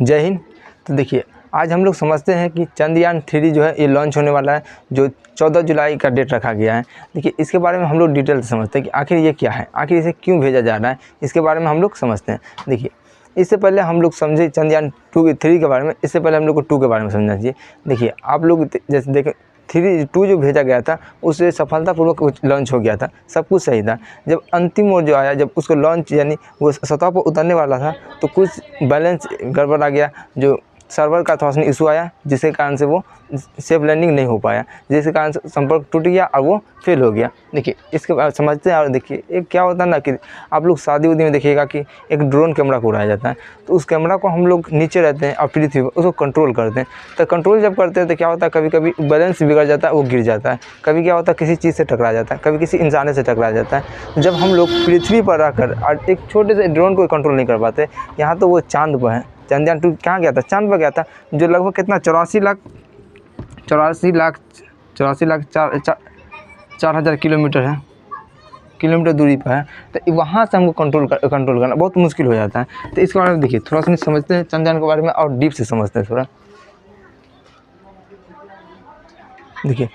जय हिंद। तो देखिए, आज हम लोग समझते हैं कि चंद्रयान-3 जो है ये लॉन्च होने वाला है, जो 14 जुलाई का डेट रखा गया है। देखिए, इसके बारे में हम लोग डिटेल से समझते हैं कि आखिर ये क्या है, आखिर इसे क्यों भेजा जा रहा है, इसके बारे में हम लोग समझते हैं। देखिए, इससे पहले हम लोग समझे चंद्रयान-2 3 के बारे में, इससे पहले हम लोग को 2 के बारे में समझना चाहिए। देखिए, आप लोग जैसे देखें 2 जो भेजा गया था उसे सफलतापूर्वक लॉन्च हो गया था, सब कुछ सही था। जब अंतिम ओर जो आया, जब उसको लॉन्च यानी वो सतह पर उतरने वाला था, तो कुछ बैलेंस गड़बड़ आ गया, जो सर्वर का थोड़ा सा इशू आया, जिसके कारण से वो सेफ लैंडिंग नहीं हो पाया, जिसके कारण से संपर्क टूट गया और वो फेल हो गया। देखिए, इसके बाद समझते हैं। और देखिए, एक क्या होता है ना कि आप लोग शादी उदी में देखिएगा कि एक ड्रोन कैमरा को उड़ाया जाता है, तो उस कैमरा को हम लोग नीचे रहते हैं और पृथ्वी पर उसको कंट्रोल करते हैं। तो कंट्रोल जब करते हैं तो क्या होता है, कभी कभी बैलेंस बिगड़ जाता है, वो गिर जाता है। कभी क्या होता है, किसी चीज़ से टकरा जाता है, कभी किसी इंसान से टकरा जाता है। जब हम लोग पृथ्वी पर रहकर और एक छोटे से ड्रोन को कंट्रोल नहीं कर पाते, यहाँ तो वो चाँद पर है। चंद्रयान-2 कहाँ गया था? चाँद पर गया था, जो लगभग कितना 84,04,04,000 किलोमीटर दूरी पर है। तो वहाँ से हमको कंट्रोल करना बहुत मुश्किल हो जाता है। तो इसके बारे में देखिए, थोड़ा सा समझते हैं चंद्रयान के बारे में और डीप से समझते हैं थोड़ा। देखिए,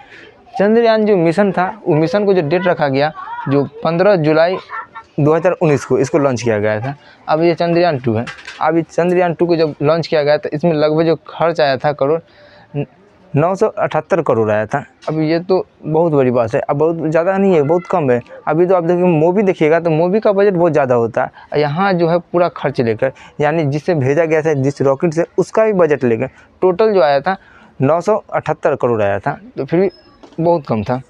चंद्रयान जो मिशन था, वो मिशन को जो डेट रखा गया, जो 15 जुलाई 2019 को इसको लॉन्च किया गया था। अब ये चंद्रयान-2 है। अब इस चंद्रयान-2 को जब लॉन्च किया गया तो इसमें लगभग जो खर्च आया था करोड़ 978 करोड़ आया था। अब ये तो बहुत बड़ी बात है, अब बहुत ज़्यादा नहीं है, बहुत कम है। अभी तो आप देखिए मूवी देखिएगा तो मूवी का बजट बहुत ज़्यादा होता है, यहाँ जो है पूरा खर्च लेकर, यानी जिससे भेजा गया था, जिस रॉकेट से, उसका भी बजट लेकर टोटल जो आया था 978 करोड़ आया था। तो फिर भी बहुत कम था।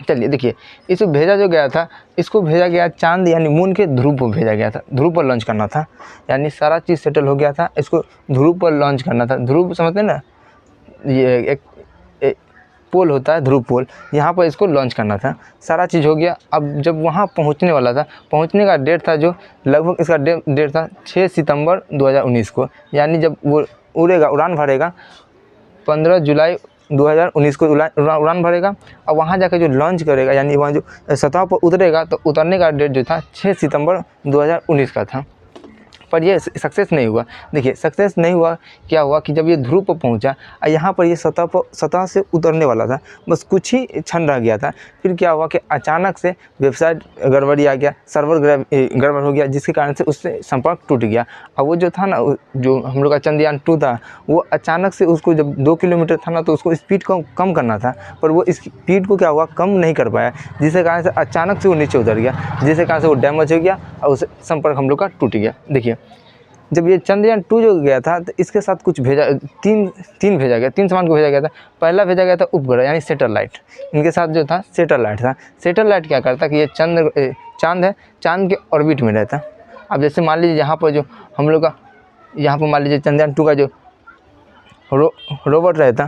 चलिए देखिए, इसको भेजा जो गया था, इसको भेजा गया चांद यानी मून के ध्रुव पर भेजा गया था। ध्रुव पर लॉन्च करना था, यानी सारा चीज़ सेटल हो गया था, इसको ध्रुव पर लॉन्च करना था। ध्रुव समझते हैं ना, ये एक पोल होता है, ध्रुव पोल, यहाँ पर इसको लॉन्च करना था। सारा चीज़ हो गया। अब जब वहाँ पहुँचने वाला था, पहुँचने का डेट था, जो लगभग इसका डेट था 6 सितंबर 2019 को, यानी जब वो उड़ेगा, उड़ान भरेगा 15 जुलाई 2019 को उड़ान भरेगा और वहाँ जाकर जो लॉन्च करेगा, यानी वहाँ जो सतह पर उतरेगा, तो उतरने का डेट जो था 6 सितंबर 2019 का था। पर ये सक्सेस नहीं हुआ। देखिए, सक्सेस नहीं हुआ। क्या हुआ कि जब ये ध्रुव पर पहुंचा और यहाँ पर ये सतह से उतरने वाला था, बस कुछ ही क्षण रह गया था। फिर क्या हुआ कि अचानक से वेबसाइट गड़बड़ी आ गया, सर्वर गड़बड़ हो गया, जिसके कारण से उससे संपर्क टूट गया। और वो जो था ना, जो हम लोग का चंद्रयान-2 था, वो अचानक से उसको जब 2 किलोमीटर था ना, तो उसको स्पीड को कम करना था, पर वो स्पीड को क्या हुआ, कम नहीं कर पाया, जिसके कारण से अचानक से वो नीचे उतर गया, जिसके कारण से वो डैमेज हो गया और उससे संपर्क हम लोग का टूट गया। देखिए, जब ये चंद्रयान-2 जो गया था, तो इसके साथ कुछ भेजा, तीन भेजा गया, 3 सामान को भेजा गया था। पहला भेजा गया था उपग्रह यानी सैटेलाइट। इनके साथ जो था सैटेलाइट था। सैटेलाइट क्या करता कि ये चाँद है, चाँद के ऑर्बिट में रहता। अब जैसे मान लीजिए यहाँ पर जो हम लोग का, यहाँ पर मान लीजिए चंद्रयान-2 का जो रोवर रहता,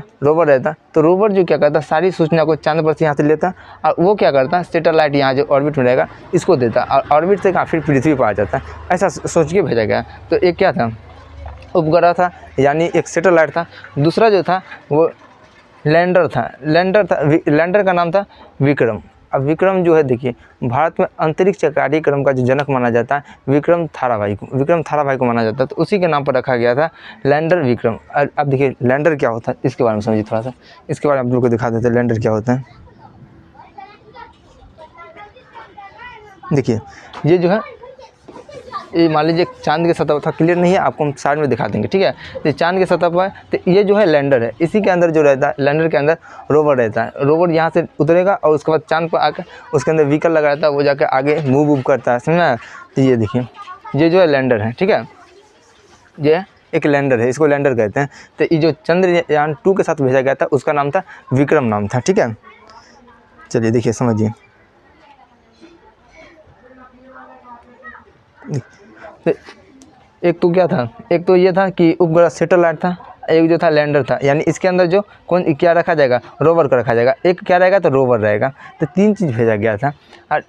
तो रोवर जो क्या करता, सारी सूचना को चांद पर से यहाँ से लेता, और वो क्या करता, सैटेलाइट यहाँ जो ऑर्बिट में रहेगा इसको देता, और ऑर्बिट से फिर पृथ्वी पर आ जाता। ऐसा सोच के भेजा गया। तो एक क्या था, उपग्रह था, यानी एक सैटेलाइट था। दूसरा जो था वो लैंडर था। लैंडर का नाम था विक्रम। अब विक्रम जो है, देखिए, भारत में अंतरिक्ष कार्यक्रम का जो जनक माना जाता है, विक्रम साराभाई को माना जाता है, तो उसी के नाम पर रखा गया था लैंडर विक्रम। अब देखिए, लैंडर क्या होता है इसके बारे में समझिए थोड़ा सा। इसके बारे में आप लोग को दिखा देते हैं लैंडर क्या होता है। देखिए, ये जो है, ये मान लीजिए चांद की सतह था, क्लियर नहीं है, आपको हम साइड में दिखा देंगे, ठीक है। तो चांद की सतह पर है, तो ये जो है लैंडर है। इसी के अंदर जो रहता है, लैंडर के अंदर रोवर रहता है। रोवर यहाँ से उतरेगा और उसके बाद चांद पर आकर उसके अंदर व्हीकल लगा रहता है, वो जाकर आगे मूव करता है, समझना। तो ये देखिए, ये जो है लैंडर है, ठीक है, ये एक लैंडर है, इसको लैंडर कहते हैं। तो ये जो चंद्रयान-2 के साथ भेजा गया था, उसका नाम था विक्रम नाम था, ठीक है। चलिए देखिए, समझिए। एक तो क्या था, एक तो ये था कि उपग्रह सैटेलाइट था, एक जो था लैंडर था, यानी इसके अंदर जो क्या रखा जाएगा, रोवर का रखा जाएगा। एक क्या रहेगा, तो रोवर रहेगा। तो 3 चीज़ भेजा गया था, और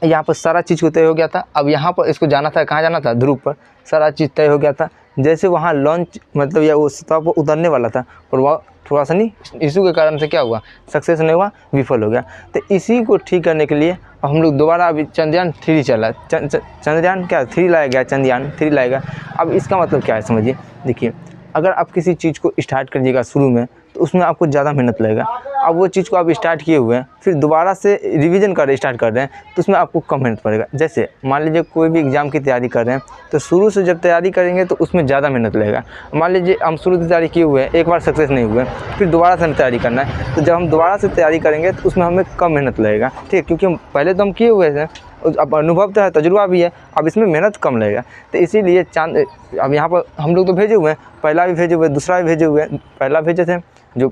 यहाँ पर सारा चीज़ को तय हो गया था। अब यहाँ पर इसको जाना था, कहाँ जाना था, ध्रुव पर। सारा चीज़ तय हो गया था, जैसे वहाँ लॉन्च मतलब या वो सतह पर उतरने वाला था, पर वह थोड़ा सा नहीं इशू के कारण से क्या हुआ, सक्सेस नहीं हुआ, विफल हो गया। तो इसी को ठीक करने के लिए हम लोग दोबारा अभी चंद्रयान 3 चला, चंद्रयान क्या 3 लाया गया, चंद्रयान 3 लाया गया। अब इसका मतलब क्या है समझिए, देखिए अगर आप किसी चीज़ को स्टार्ट करिएगा शुरू में तो उसमें आपको ज़्यादा मेहनत लगेगा। अब वो चीज़ को आप स्टार्ट किए हुए हैं, फिर दोबारा से रिवीजन स्टार्ट कर रहे हैं तो उसमें आपको कम मेहनत पड़ेगा। जैसे मान लीजिए कोई भी एग्ज़ाम की तैयारी कर रहे हैं तो शुरू से जब तैयारी करेंगे तो उसमें ज़्यादा मेहनत लगेगा। मान लीजिए हम शुरू से तैयारी किए हुए हैं, एक बार सक्सेस नहीं हुए, फिर दोबारा से हमें तैयारी करना है, तो जब हम दोबारा से तैयारी करेंगे तो उसमें हमें कम मेहनत लगेगा, ठीक है, क्योंकि हम पहले तो हम किए हुए हैं, अब अनुभव तो है, तजुर्बा भी है, अब इसमें मेहनत कम लगेगा। तो इसीलिए चांद अब यहाँ पर हम लोग तो भेजे हुए हैं, पहला भी भेजे हुए, दूसरा भी भेजे हुए हैं। पहला भेजे थे, जो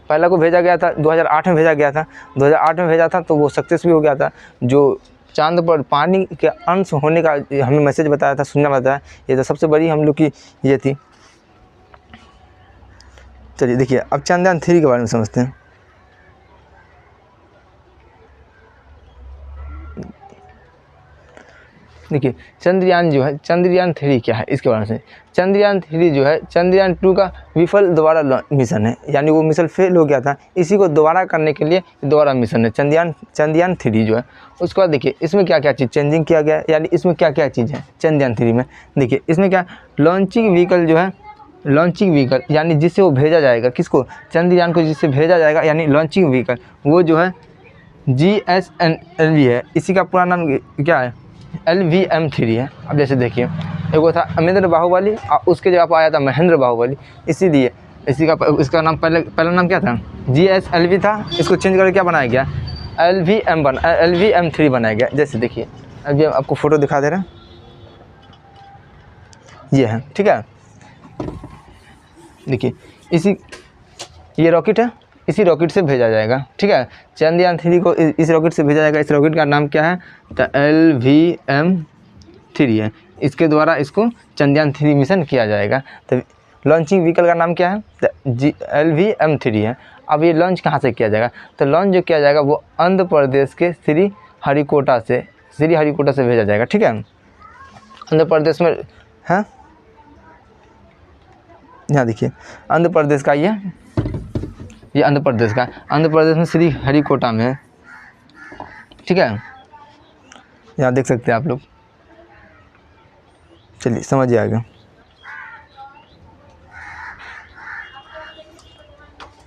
पहला को भेजा गया था 2008 में भेजा गया था, 2008 में भेजा था तो वो सक्सेस भी हो गया था। जो चांद पर पानी के अंश होने का हमें मैसेज बताया था, सुनना बताया, ये तो सबसे बड़ी हम लोग की ये थी। चलिए देखिए अब चंद्रयान 3 के बारे में समझते हैं। देखिए चंद्रयान जो है, चंद्रयान 3 क्या है इसके बारे में। चंद्रयान 3 जो है चंद्रयान 2 का विफल दोबारा मिशन है, यानी वो मिशन फेल हो गया था, इसी को दोबारा करने के लिए दोबारा मिशन है चंद्रयान 3 जो है। उसके बाद देखिए इसमें क्या क्या चीज़ चेंजिंग किया गया है, यानी इसमें क्या क्या चीज़ है चंद्रयान 3 में। देखिए इसमें क्या लॉन्चिंग व्हीकल जो है, लॉन्चिंग व्हीकल यानी जिससे वो भेजा जाएगा, किसको, चंद्रयान को जिससे भेजा जाएगा, यानी लॉन्चिंग व्हीकल, वो जो है GSLV है। इसी का पूरा नाम क्या है, LVM-3 है। अब जैसे देखिए एक वो था अमरेंद्र बाहुबली और उसके जगह पर आया था महेंद्र बाहुबली, इसीलिए इसका नाम पहला नाम क्या था, GSLV था, इसको चेंज करके क्या बनाया गया, LVM-3 बनाया गया। जैसे देखिए अब ये आपको फ़ोटो दिखा दे रहे हैं, ये है, ठीक है। देखिए ये रॉकेट है, इसी रॉकेट से भेजा जाएगा, ठीक है। चंद्रयान 3 को इस रॉकेट से भेजा जाएगा। इस रॉकेट का नाम क्या है, तो LVM-3 है। इसके द्वारा इसको चंद्रयान 3 मिशन किया जाएगा। तो लॉन्चिंग व्हीकल का नाम क्या है, तो LVM-3 है। अब ये लॉन्च कहाँ से किया जाएगा, तो लॉन्च जो किया जाएगा वो आंध्र प्रदेश के श्रीहरिकोटा से भेजा जाएगा, ठीक है। आंध्र प्रदेश में है, यहाँ देखिए आंध्र प्रदेश का ये आंध्र प्रदेश में श्रीहरिकोटा में है, ठीक है। यहाँ देख सकते हैं आप लोग, चलिए समझिए आगे।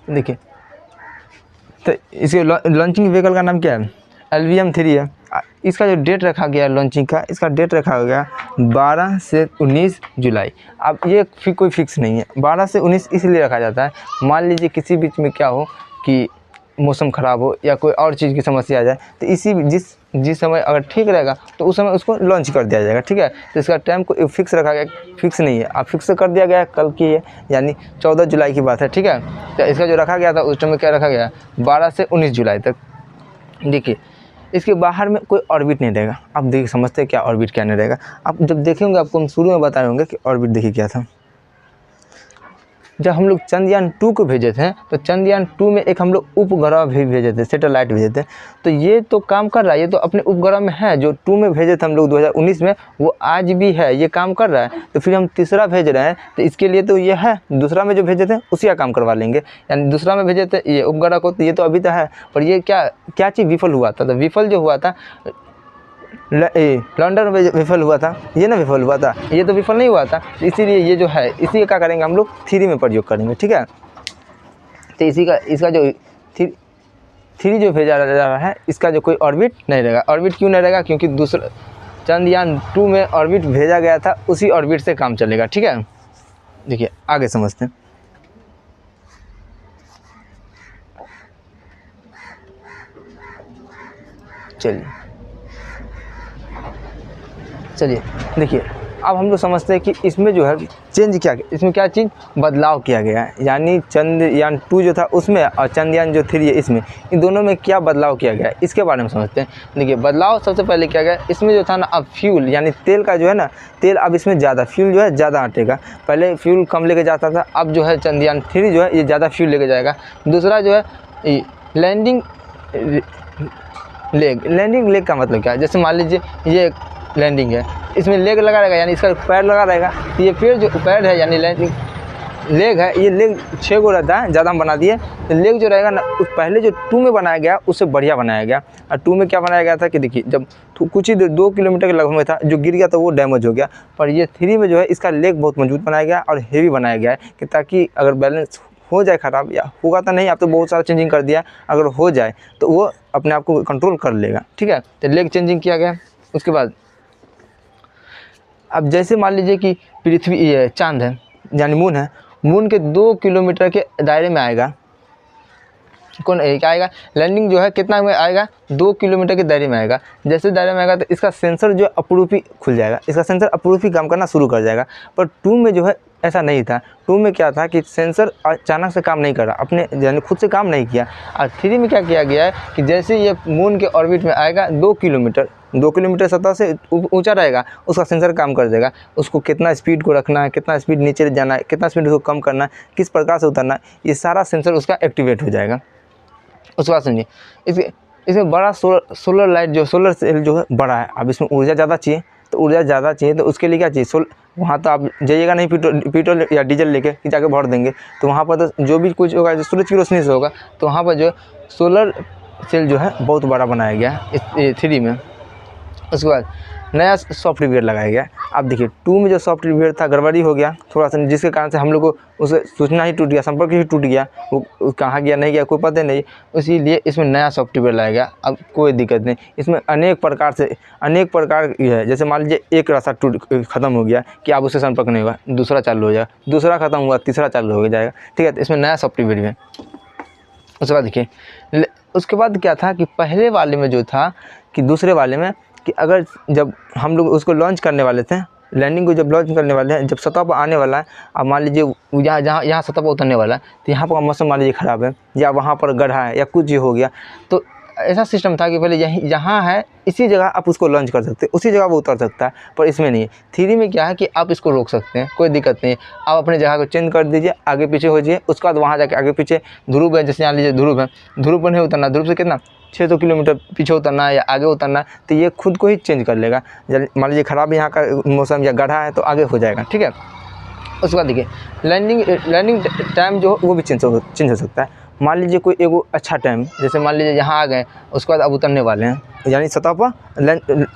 देखिए तो इसके लॉन्चिंग व्हीकल का नाम क्या है, LVM-3 है। इसका जो डेट रखा गया है लॉन्चिंग का, इसका डेट रखा गया 12 से 19 जुलाई। अब ये कोई फिक्स नहीं है, 12 से 19 इसलिए रखा जाता है, मान लीजिए किसी बीच में क्या हो कि मौसम ख़राब हो या कोई और चीज़ की समस्या आ जाए, तो इसी जिस समय अगर ठीक रहेगा तो उस समय उसको लॉन्च कर दिया जाएगा, ठीक है। तो इसका टाइम को फिक्स रखा गया, फिक्स नहीं है, अब फिक्स कर दिया गया है, कल की है, यानी 14 जुलाई की बात है, ठीक है। तो इसका जो रखा गया था उस टाइम में क्या रखा गया, 12 से 19 जुलाई तक। देखिए इसके बाहर में कोई ऑर्बिट नहीं रहेगा। आप देखिए समझते हैं क्या ऑर्बिट क्या नहीं रहेगा, आप जब देखेंगे आपको हम शुरू में बताए होंगे कि ऑर्बिट देखिए क्या था। जब हम लोग चंद्रयान 2 को भेजे थे तो चंद्रयान 2 में एक हम लोग उपग्रह भी भेजे थे, सैटेलाइट भेजे थे। तो ये तो काम कर रहा है, ये तो अपने उपग्रह में है। जो 2 में भेजे थे हम लोग 2019 में, वो आज भी है, ये काम कर रहा है। तो फिर हम तीसरा भेज रहे हैं, तो इसके लिए तो ये है, दूसरा में जो भेजे थे उसी का काम करवा लेंगे। यानी दूसरा में भेजे थे ये उपग्रह को, तो ये तो अभी तो है, पर ये क्या चीज़ विफल हुआ था। तो विफल जो हुआ था लैंडर में विफल हुआ था, ये ना विफल हुआ था, ये तो विफल नहीं हुआ था। इसीलिए ये जो है इसी का क्या करेंगे हम लोग 3 में प्रयोग करेंगे, ठीक है। तो इसका जो 3 जो भेजा जा रहा है, इसका जो कोई ऑर्बिट नहीं रहेगा। ऑर्बिट क्यों नहीं रहेगा, क्योंकि दूसरा चंद्रयान 2 में ऑर्बिट भेजा गया था, उसी ऑर्बिट से काम चलेगा, ठीक है। देखिए आगे समझते हैं। चलिए देखिए अब हम लोग समझते हैं कि इसमें जो है चेंज क्या, इसमें क्या चीज़ बदलाव किया गया है। यानी चंद्रयान 2 जो था उसमें और चंद्रयान जो 3 है इसमें, इन दोनों में क्या बदलाव किया गया है, इसके बारे में समझते हैं। देखिए बदलाव सबसे पहले किया गया, इसमें जो था ना, अब फ्यूल यानी तेल का जो है ना, तेल अब इसमें ज़्यादा फ्यूल जो है ज़्यादा हटेगा। पहले फ्यूल कम लेके जाता था, अब जो है चंद्रयान 3 जो है ये ज़्यादा फ्यूल लेके जाएगा। दूसरा जो है लैंडिंग लेग का मतलब क्या है, जैसे मान लीजिए ये लैंडिंग है। इसमें लेग लगा रहेगा यानी इसका पैर लगा रहेगा। तो ये फिर जो पैर है यानी लैंडिंग लेग है, ये लेग 6 गो रहता है, ज़्यादा हम बना दिए। तो लेग जो रहेगा ना, उस पहले जो 2 में बनाया गया उससे बढ़िया बनाया गया। और 2 में क्या बनाया गया था कि देखिए, जब कुछ ही 2 किलोमीटर के लगभग में था, जो गिर गया था वो डैमेज हो गया। पर ये 3 में जो है इसका लेग बहुत मजबूत बनाया गया और हेवी बनाया गया है कि ताकि अगर बैलेंस हो जाए ख़राब या होगा तो नहीं, आप तो बहुत सारा चेंजिंग कर दिया, अगर हो जाए तो वो अपने आप को कंट्रोल कर लेगा। ठीक है, तो लेग चेंजिंग किया गया। उसके बाद अब जैसे मान लीजिए कि पृथ्वी चाँद है यानी मून है, मून के 2 किलोमीटर के दायरे में आएगा। कौन क्या आएगा, लैंडिंग जो है कितना में आएगा, 2 किलोमीटर के दायरे में आएगा। जैसे दायरे में आएगा तो इसका सेंसर जो अप्रूव ही खुल जाएगा, इसका सेंसर अप्रूव ही काम करना शुरू कर जाएगा। पर 2 में जो है ऐसा नहीं था। 2 में क्या था कि सेंसर अचानक से काम नहीं कर रहा, अपने यानी खुद से काम नहीं किया। और 3 में क्या किया गया है कि जैसे ये मून के ऑर्बिट में आएगा 2 किलोमीटर सतह से ऊंचा रहेगा, उसका सेंसर काम कर देगा। उसको कितना स्पीड को रखना है, कितना स्पीड नीचे जाना है, कितना स्पीड उसको कम करना है, किस प्रकार से उतरना है, ये सारा सेंसर उसका एक्टिवेट हो जाएगा। उसके बाद समझिए, इसमें बड़ा सोलर लाइट जो सोलर सेल जो है बड़ा है। अब इसमें ऊर्जा ज़्यादा चाहिए, तो ऊर्जा ज़्यादा चाहिए तो उसके लिए क्या चाहिए, वहाँ तो आप जाइएगा नहीं पेट्रोल या डीजल लेके कि जाके भर देंगे। तो वहाँ पर तो जो भी कुछ होगा जो सूरज की रोशनी से होगा, तो वहाँ पर जो सोलर सेल जो है बहुत बड़ा बनाया गया इस 3 में। उसके बाद नया सॉफ्टवेयर लगाया गया। अब देखिए 2 में जो सॉफ्टवेयर था गड़बड़ी हो गया थोड़ा सा, जिसके कारण से हम लोग को उसे सूचना ही टूट गया, संपर्क ही टूट गया, वो कहाँ गया नहीं गया कोई पता नहीं। इसीलिए इसमें नया सॉफ्टवेयर लाया गया। अब कोई दिक्कत नहीं, इसमें अनेक प्रकार की है। जैसे मान लीजिए एक रास्ता ख़त्म हो गया कि आप उससे संपर्क नहीं हुआ, दूसरा चालू हो जाएगा, दूसरा ख़त्म हुआ तीसरा चालू हो जाएगा। ठीक है, तो इसमें नया सॉफ्टवेयर है। उसके बाद देखिए, उसके बाद क्या था कि पहले वाले में जो था कि दूसरे वाले में कि अगर जब हम लोग उसको लॉन्च करने वाले थे, लैंडिंग को जब लॉन्च करने वाले हैं, जब सतह पर आने वाला है, अब मान लीजिए यहाँ सतह पर उतरने वाला है, तो यहाँ पर मौसम मान लीजिए ख़राब है या वहाँ पर गड्ढा है या कुछ हो गया, तो ऐसा सिस्टम था कि पहले यहाँ है इसी जगह आप उसको लॉन्च कर सकते हैं, उसी जगह वो उतर सकता है। पर इसमें नहीं है। 3 में क्या है कि आप इसको रोक सकते हैं, कोई दिक्कत नहीं है। आप अपने जगह को चेंज कर दीजिए, आगे पीछे हो जाइए, उसके बाद वहाँ जाके आगे पीछे ध्रुव है, जैसे मान लीजिए ध्रुव है, ध्रुव पर नहीं उतरना, ध्रुव से कितना 600 किलोमीटर पीछे उतरना है या आगे उतरना है, तो ये खुद को ही चेंज कर लेगा। मान लीजिए ख़राब यहाँ का मौसम या गड्ढा है तो आगे हो जाएगा। ठीक है, उसके बाद देखिए लैंडिंग टाइम जो वो भी चेंज हो सकता है। मान लीजिए कोई एगो अच्छा टाइम, जैसे मान लीजिए यहाँ आ गए, उसके बाद अब उतरने वाले हैं यानी सतह पर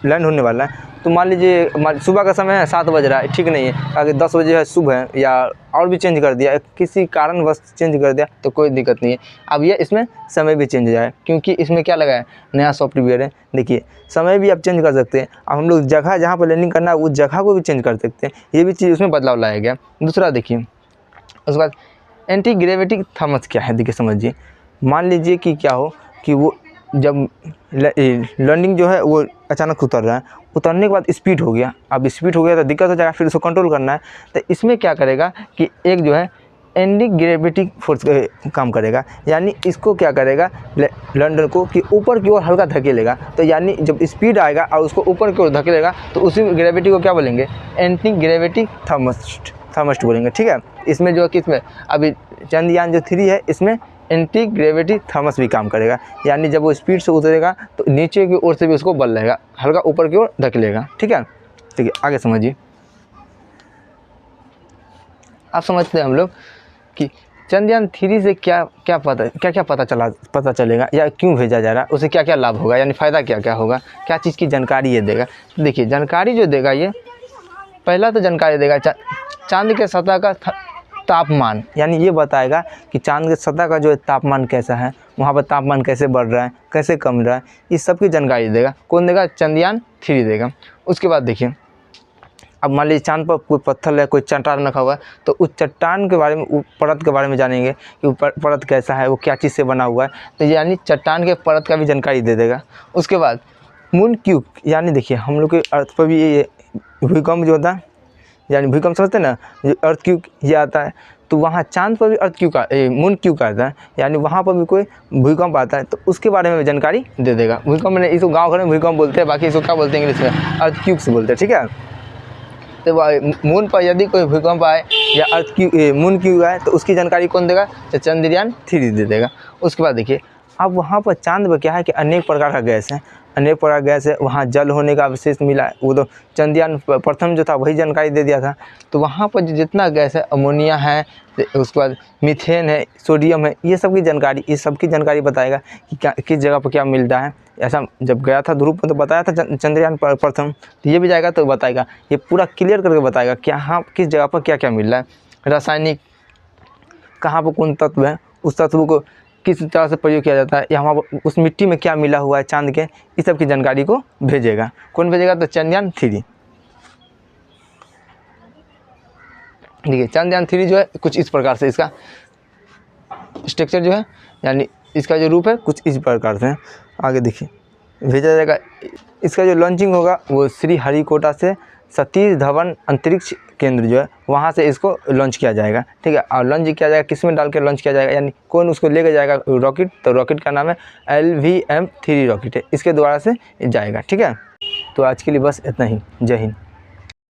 लैंड होने वाला है। तो मान लीजिए सुबह का समय है, 7 बज रहा है, ठीक नहीं है, अगर 10 बजे है सुबह या और भी चेंज कर दिया, किसी कारणवश चेंज कर दिया तो कोई दिक्कत नहीं है। अब ये इसमें समय भी चेंज हो जाए, क्योंकि इसमें क्या लगा है, नया सॉफ्टवेयर है। देखिए समय भी आप चेंज कर सकते हैं। अब हम लोग जगह जहाँ पर लैंडिंग करना है उस जगह को भी चेंज कर सकते हैं, ये भी चीज़ उसमें बदलाव लाया गया। दूसरा देखिए, उसके बाद एंटी ग्रेविटी थर्मस क्या है, देखिए समझिए। मान लीजिए कि क्या हो कि वो जब लैंडिंग जो है वो अचानक उतर रहा है, उतरने के बाद स्पीड हो गया। अब स्पीड हो गया तो दिक्कत हो जाएगा, फिर उसको कंट्रोल करना है। तो इसमें क्या करेगा कि एक जो है एंटी ग्रेविटी फोर्स काम करेगा, यानी इसको क्या करेगा लैंडर को कि ऊपर की ओर हल्का धकेलेगा। तो यानी जब स्पीड आएगा और उसको ऊपर की ओर धकेलेगा तो उसी ग्रेविटी को क्या बोलेंगे, एंटी ग्रेविटी थर्मस्ट बोलेंगे। ठीक है, इसमें जो किसमें अभी चंद्रयान जो 3 है इसमें एंटी ग्रेविटी थर्मस भी काम करेगा, यानी जब वो स्पीड से उतरेगा तो नीचे की ओर से भी उसको बल रहेगा, हल्का ऊपर की ओर धकेलेगा। ठीक है, ठीक है, आगे समझिए। आप समझते हैं हम लोग कि चंद्रयान 3 से क्या पता चलेगा या क्यों भेजा जा रहा है, उसे क्या क्या लाभ होगा, यानी फ़ायदा क्या क्या होगा, क्या चीज़ की जानकारी ये देगा। देखिए जानकारी जो देगा, ये पहला तो जानकारी देगा चांद के सतह का तापमान, यानी ये बताएगा कि चांद के सतह का जो तापमान कैसा है, वहाँ पर तापमान कैसे बढ़ रहा है, कैसे कम रहा है, इस सब की जानकारी देगा। कौन देगा, चंद्रयान 3 देगा। उसके बाद देखिए, अब मान लीजिए चांद पर कोई पत्थर है, कोई चट्टान रखा हुआ है, तो उस चट्टान के बारे में, परत के बारे में जानेंगे कि परत कैसा है, वो क्या चीज़ से बना हुआ है, तो यानी चट्टान के परत का भी जानकारी दे देगा। उसके बाद मून क्यूब, यानी देखिए हम लोग के अर्थ पर भी ये भूकंप जो होता है, यानी भूकंप समझते हैं ना, जो अर्थ क्यूब ये आता है, तो वहाँ चांद पर भी अर्थ क्यूब का मून क्यूब का आता है, यानी वहाँ पर भी कोई भूकंप आता है तो उसके बारे में जानकारी दे देगा। भूकंप में इसको गाँव घर में भूकंप बोलते हैं, बाकी इसको क्या बोलते हैं इंग्लिश में, अर्थ क्यूब से बोलते हैं। ठीक है, तो मून पर यदि कोई भूकंप आए या अर्थ क्यूब मून क्यूब आए तो उसकी जानकारी कौन देगा, तो चंद्रयान 3 दे देगा। उसके बाद देखिए, अब वहाँ पर चांद पर क्या है कि अनेक प्रकार का गैस है। अनेक प्रकार गैस है, वहाँ जल होने का अवशेष मिला है। वो तो चंद्रयान प्रथम जो था वही जानकारी दे दिया था। तो वहाँ पर जितना गैस है, अमोनिया है, उसके बाद मीथेन है, सोडियम है, ये सब की जानकारी, इस सब की जानकारी बताएगा कि क्या किस जगह पर क्या मिल रहा है। ऐसा जब गया था ध्रुव पर तो बताया था चंद्रयान प्रथम, तो ये भी जाएगा तो बताएगा, ये पूरा क्लियर करके बताएगा कि हाँ किस जगह पर क्या क्या मिल रहा है, रासायनिक कहाँ पर कौन तत्व है, उस तत्व को किस तरह से प्रयोग किया जाता है, या वहाँ उस मिट्टी में क्या मिला हुआ है चांद के, इस सब की जानकारी को भेजेगा। कौन भेजेगा? तो चंद्रयान-3। देखिए चंद्रयान-3 जो है कुछ इस प्रकार से इसका स्ट्रक्चर जो है, यानी इसका जो रूप है कुछ इस प्रकार से है। आगे देखिए भेजा जाएगा। इसका जो लॉन्चिंग होगा वो श्रीहरिकोटा से सतीश धवन अंतरिक्ष केंद्र जो है वहाँ से इसको लॉन्च किया जाएगा, ठीक है। और लॉन्च किया जाएगा किस में डाल के लॉन्च किया जाएगा, यानी कौन उसको लेके जाएगा? रॉकेट। तो रॉकेट का नाम है LVM-3 रॉकेट है, इसके द्वारा से जाएगा, ठीक है। तो आज के लिए बस इतना ही। जय हिंद।